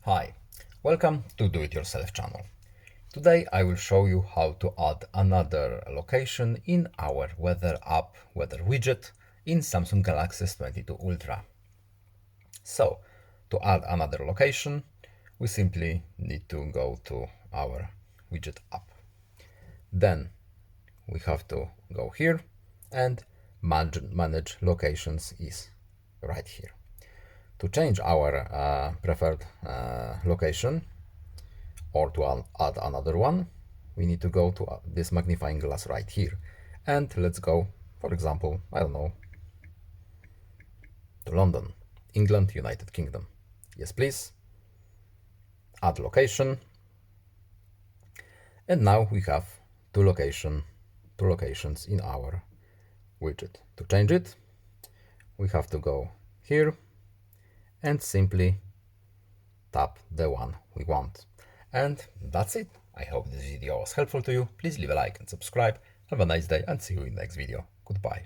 Hi, welcome to Do It Yourself channel. Today I will show you how to add another location in our weather app, weather widget in Samsung Galaxy S22 Ultra. So, to add another location, we simply need to go to our widget app. Then we have to go here and manage locations is right here. To change our preferred location or to add another one, we need to go to this magnifying glass right here. And let's go, for example, I don't know, to London, England, United Kingdom. Yes, please. Add location. And now we have two locations in our widget. To change it, we have to go here and simply tap the one we want. And that's it. I hope this video was helpful to you. Please leave a like and subscribe. Have a nice day and see you in the next video. Goodbye.